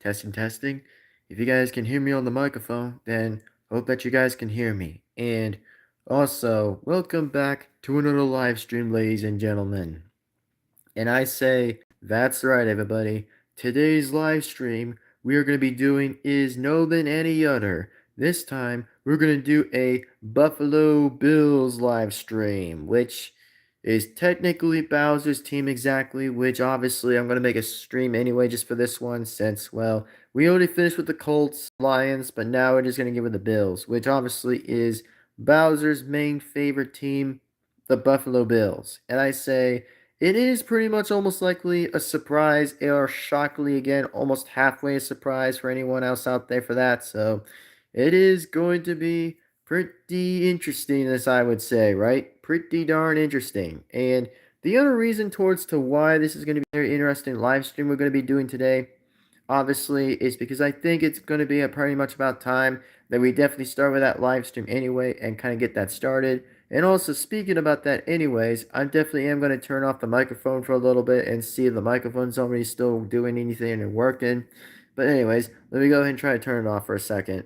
Testing, testing. If you guys can hear me on the microphone, then hope that you guys can hear me. And also, welcome back to another live stream, ladies and gentlemen. And I say, that's right, everybody. Today's live stream we are going to be doing is no than any other. This time, we're going to do a Buffalo Bills live stream, which is technically Bowser's team exactly, which obviously I'm going to make a stream anyway just for this one since, well, we already finished with the Colts, Lions, but now we're just going to get with the Bills, which obviously is Bowser's main favorite team, the Buffalo Bills. And I say, it is pretty much almost likely a surprise, or shockingly again, almost halfway a surprise for anyone else out there for that. So it is going to be pretty interesting, as I would say, right? Pretty darn interesting. And the other reason towards to why this is going to be a very interesting live stream we're going to be doing today, obviously, is because I think it's going to be pretty much about time that we definitely start with that live stream anyway and kind of get that started. And also, speaking about that anyways, I definitely am going to turn off the microphone for a little bit and see if the microphone's already still doing anything and working. But anyways, let me go ahead and try to turn it off for a second.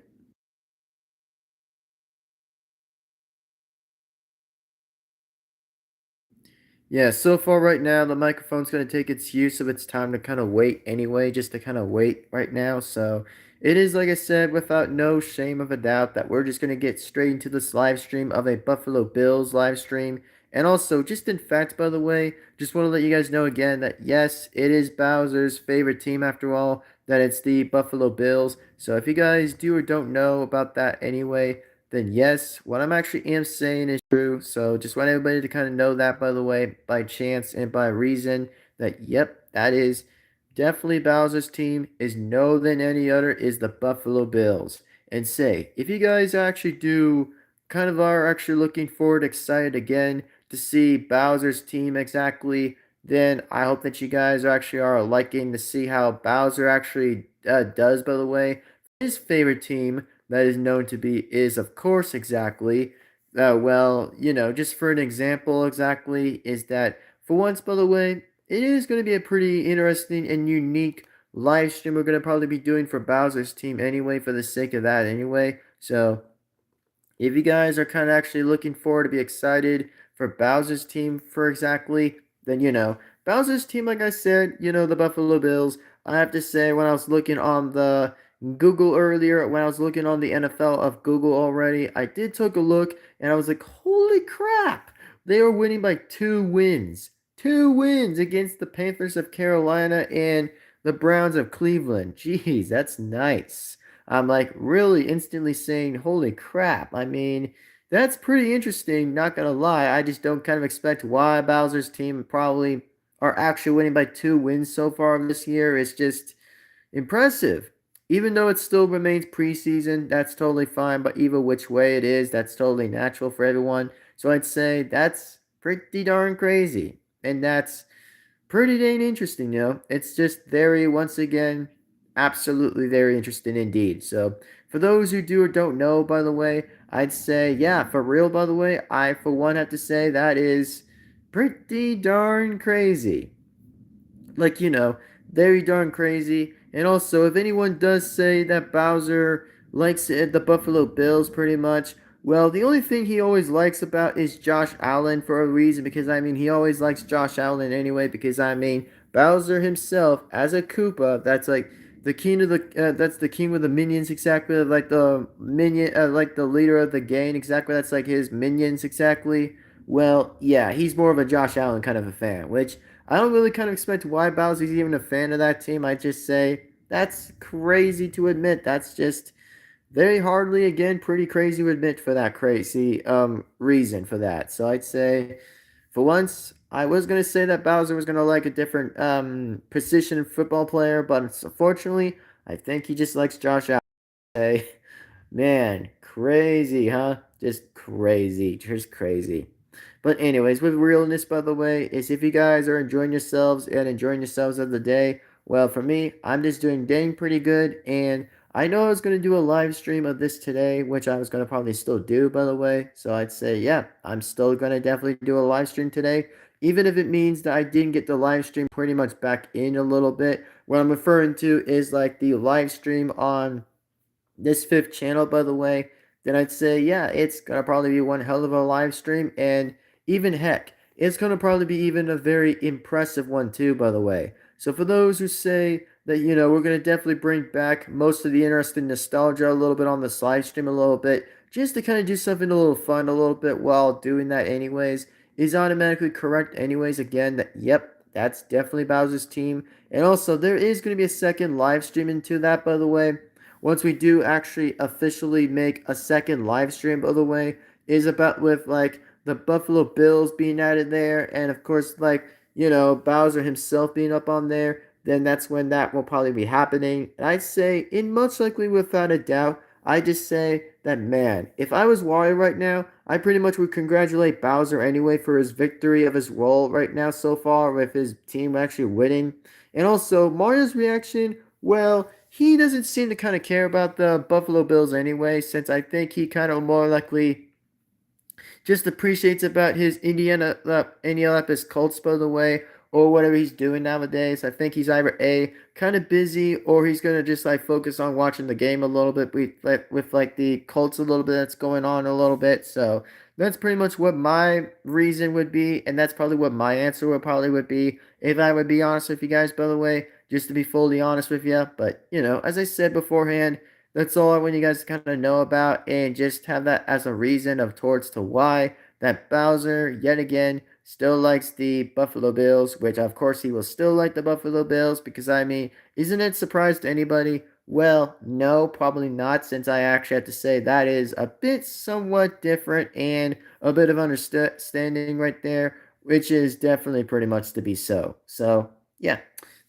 Yeah, so far right now, the microphone's going to take its use of its time to kind of wait anyway, just to kind of wait right now. So it is, like I said, without no shame of a doubt, that we're just going to get straight into this live stream of a Buffalo Bills live stream. And also, just in fact, by the way, just want to let you guys know again that yes, it is Bowser's favorite team after all, that it's the Buffalo Bills. So if you guys do or don't know about that anyway, then yes, what I'm actually am saying is true. So just want everybody to kind of know that, by the way, by chance and by reason, that yep, that is definitely Bowser's team is no than any other is the Buffalo Bills. And say, if you guys actually do kind of are actually looking forward, excited again to see Bowser's team exactly, then I hope that you guys actually are liking to see how Bowser actually does, by the way. His favorite team that is known to be is, of course, exactly. Well, just for an example, exactly, is that for once, by the way, it is going to be a pretty interesting and unique live stream we're going to probably be doing for Bowser's team anyway, for the sake of that anyway. So, if you guys are kind of actually looking forward to be excited for Bowser's team for exactly, then Bowser's team, like I said, the Buffalo Bills. I have to say, when I was looking on the Google earlier, when I was looking on the NFL of Google already, I did take a look and I was like, holy crap! They are winning by 2 wins. 2 wins against the Panthers of Carolina and the Browns of Cleveland. Jeez, that's nice. I'm like really instantly saying, holy crap. I mean, that's pretty interesting, not gonna lie. I just don't kind of expect why Bowser's team probably are actually winning by 2 wins so far this year. It's just impressive. Even though it still remains preseason, that's totally fine. But either which way it is, that's totally natural for everyone. So I'd say that's pretty darn crazy. And that's pretty dang interesting, It's just very, once again, absolutely very interesting indeed. So, for those who do or don't know, by the way, I'd say, yeah, for real, by the way, I, for one, have to say that is pretty darn crazy. Like, very darn crazy. And also, if anyone does say that Bowser likes the Buffalo Bills pretty much, well, the only thing he always likes about is Josh Allen for a reason, because I mean, he always likes Josh Allen anyway, because I mean, Bowser himself, as a Koopa, that's like the king of that's the king with the minions, exactly, like the minion, like the leader of the gang, exactly, that's like his minions, exactly. Well, yeah, he's more of a Josh Allen kind of a fan, which I don't really kind of expect why Bowser's even a fan of that team. I just say that's crazy to admit. That's just very hardly, again, pretty crazy to admit for that crazy reason for that. So I'd say for once, I was gonna say that Bowser was gonna like a different position football player, but unfortunately, I think he just likes Josh Allen. Hey, man, crazy, huh? Just crazy, just crazy. But anyways, with realness, by the way, is if you guys are enjoying yourselves and enjoying yourselves of the day, well, for me, I'm just doing dang pretty good, and I know I was going to do a live stream of this today, which I was going to probably still do, by the way. So I'd say, yeah, I'm still going to definitely do a live stream today, even if it means that I didn't get the live stream pretty much back in a little bit. What I'm referring to is like the live stream on this fifth channel, by the way, then I'd say, yeah, it's gonna probably be one hell of a live stream, and even heck, it's gonna probably be even a very impressive one too, by the way. So for those who say that, we're gonna definitely bring back most of the interesting nostalgia a little bit on this live stream a little bit, just to kind of do something a little fun a little bit while doing that anyways, is automatically correct anyways. Again, that yep, that's definitely Bowser's team. And also, there is going to be a second live stream into that, by the way. Once we do actually officially make a second live stream, by the way, is about with like the Buffalo Bills being added there, and of course, like, Bowser himself being up on there, then that's when that will probably be happening. And I'd say, in much likely without a doubt, I just say that, man, if I was Wario right now, I pretty much would congratulate Bowser anyway for his victory of his role right now so far with his team actually winning. And also, Mario's reaction, well, he doesn't seem to kind of care about the Buffalo Bills anyway, since I think he kind of more likely just appreciates about his Indianapolis Colts, by the way, or whatever he's doing nowadays. I think he's either A, kind of busy, or he's going to just like focus on watching the game a little bit with like the Colts a little bit that's going on a little bit. So that's pretty much what my reason would be, and that's probably what my answer would be if I would be honest with you guys, by the way, just to be fully honest with you. But, as I said beforehand, that's all I want you guys to kind of know about, and just have that as a reason of towards to why that Bowser, yet again, still likes the Buffalo Bills, which of course he will still like the Buffalo Bills, because I mean, isn't it a surprise to anybody? Well, no, probably not, since I actually have to say that is a bit somewhat different and a bit of understanding right there, which is definitely pretty much to be so. So, yeah,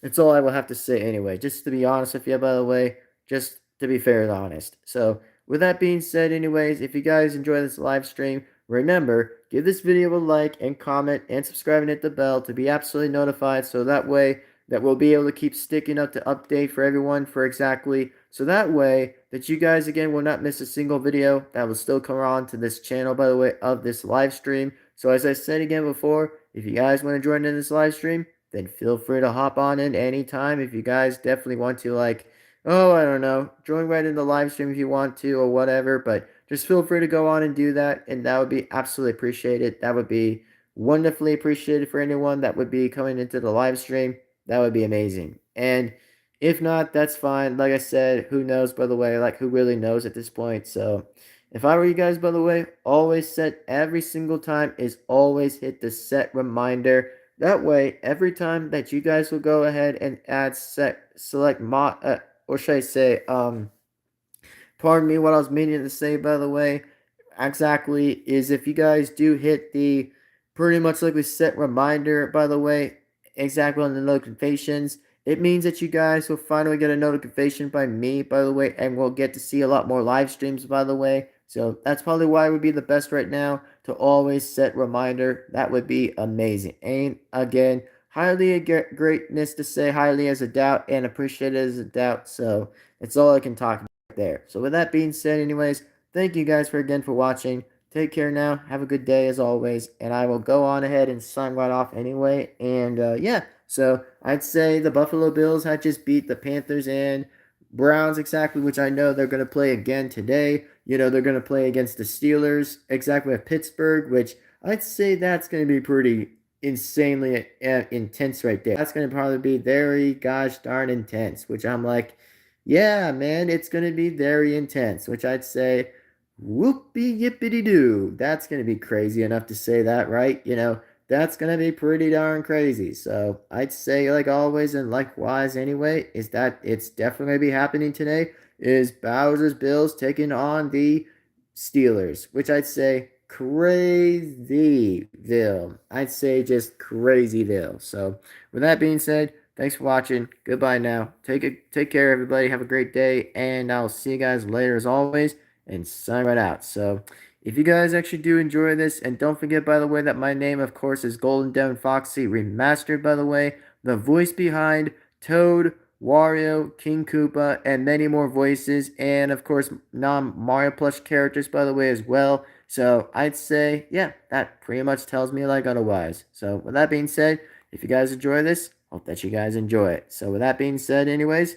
that's all I will have to say anyway. Just to be honest with you, by the way, just to be fair and honest. So, with that being said, anyways, if you guys enjoy this live stream, remember, give this video a like and comment and subscribe and hit the bell to be absolutely notified, so that way that we'll be able to keep sticking up to update for everyone for exactly, so that way that you guys again will not miss a single video that will still come on to this channel, by the way, of this live stream. So as I said again before, if you guys want to join in this live stream, then feel free to hop on in anytime. If you guys definitely want to, like, oh, I don't know, join right in the live stream if you want to or whatever, but just feel free to go on and do that, and that would be absolutely appreciated. That would be wonderfully appreciated for anyone that would be coming into the live stream. That would be amazing. And if not, that's fine. Like I said, who knows, by the way, like who really knows at this point. So if I were you guys, by the way, always set every single time is always hit the set reminder. That way, every time that you guys will go ahead and add select mod, or should I say, pardon me, what I was meaning to say, by the way, exactly, is if you guys do hit the pretty much like we set reminder, by the way, exactly on the notifications, it means that you guys will finally get a notification by me, by the way, and we'll get to see a lot more live streams, by the way. So that's probably why it would be the best right now to always set reminder. That would be amazing. And again, highly a greatness to say, highly as a doubt, and appreciate it as a doubt. So that's all I can talk about there. So with that being said, anyways, thank you guys for watching. Take care now. Have a good day as always. And I will go on ahead and sign right off anyway. And yeah, so I'd say the Buffalo Bills had just beat the Panthers and Browns exactly, which I know they're going to play again today. They're going to play against the Steelers exactly at Pittsburgh, which I'd say that's going to be pretty insanely intense right there. That's going to probably be very gosh darn intense, which I'm like, yeah, man, it's going to be very intense, which I'd say, whoopee yippity doo. That's going to be crazy enough to say that, right? That's going to be pretty darn crazy. So I'd say, like always and likewise anyway, is that it's definitely going to be happening today, is Bowser's Bills taking on the Steelers, which I'd say crazyville. I'd say just crazyville. So with that being said, thanks for watching. Goodbye now. Take care, everybody. Have a great day, and I'll see you guys later as always. And sign right out. So if you guys actually do enjoy this, and don't forget, by the way, that my name, of course, is Golden Devin-Foxy Remastered, by the way. The voice behind Toad, Wario, King Koopa, and many more voices, and of course non-Mario plush characters, by the way, as well. So I'd say, yeah, that pretty much tells me like otherwise. So with that being said, if you guys enjoy this, hope that you guys enjoy it. So with that being said, anyways,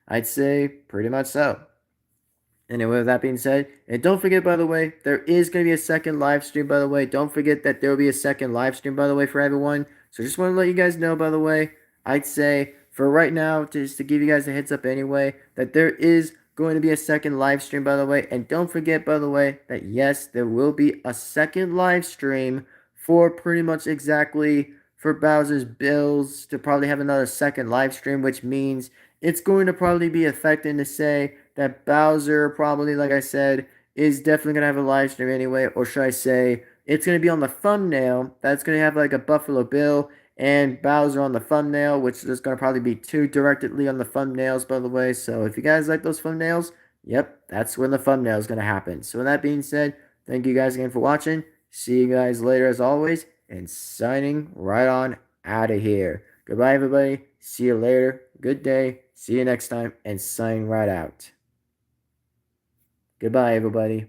I'd say pretty much so. Anyway, with that being said, and don't forget, by the way, there is going to be a second live stream, by the way. Don't forget that there will be a second live stream, by the way, for everyone. So just want to let you guys know, by the way, I'd say for right now, just to give you guys a heads up anyway, that there is going to be a second live stream, by the way. And don't forget, by the way, that yes, there will be a second live stream for pretty much exactly for Bowser's Bills to probably have another second live stream, which means it's going to probably be affecting to say that Bowser probably, like I said, is definitely gonna have a live stream anyway, or should I say, it's gonna be on the thumbnail. That's gonna have like a Buffalo Bill and Bowser on the thumbnail, which is gonna probably be two directly on the thumbnails, by the way. So if you guys like those thumbnails, yep, that's when the thumbnail is gonna happen. So with that being said, thank you guys again for watching. See you guys later as always, and signing right on out of here. Goodbye, everybody. See you later. Good day. See you next time, and sign right out. Goodbye, everybody.